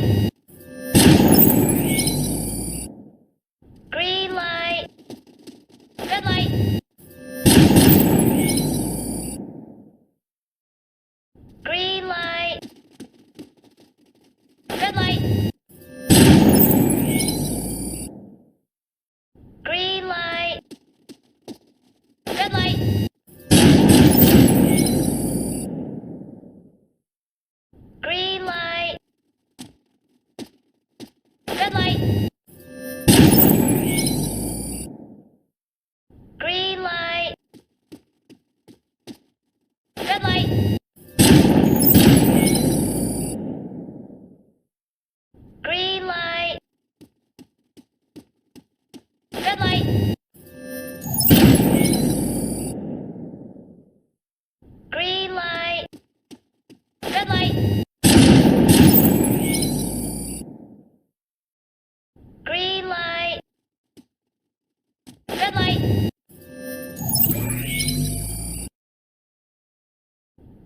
light. Green light. Red light. Green light. Red light. Green light. Red light. Green light. Red light. Green light. Red light. Green light. Red light. Green light. Red light. Green light. Red light.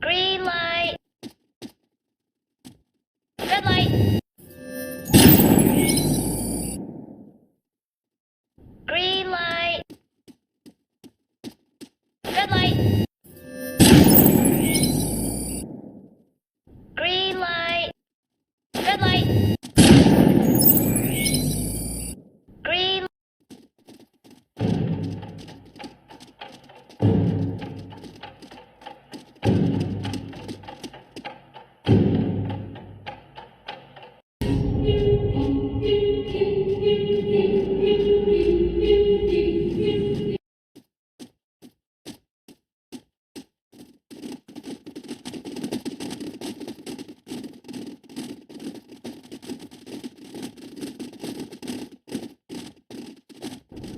Green light. Red light. Green light. Red light. Green light. Red light. Green.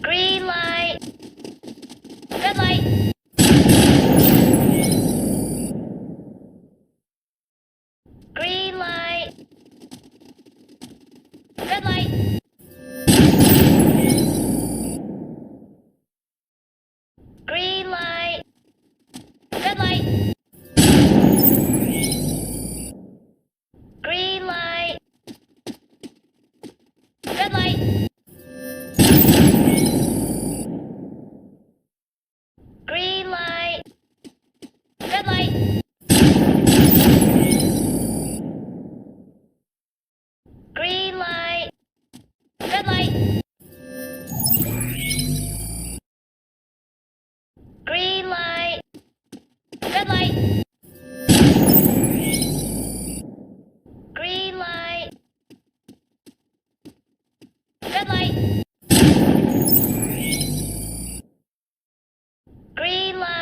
Green light. Red light. Green light. Red light. Green light. Red light. Green light. Red light. Green light. Red light. Green light. Red light. Green light. Red light. Green light. Red light. Green light.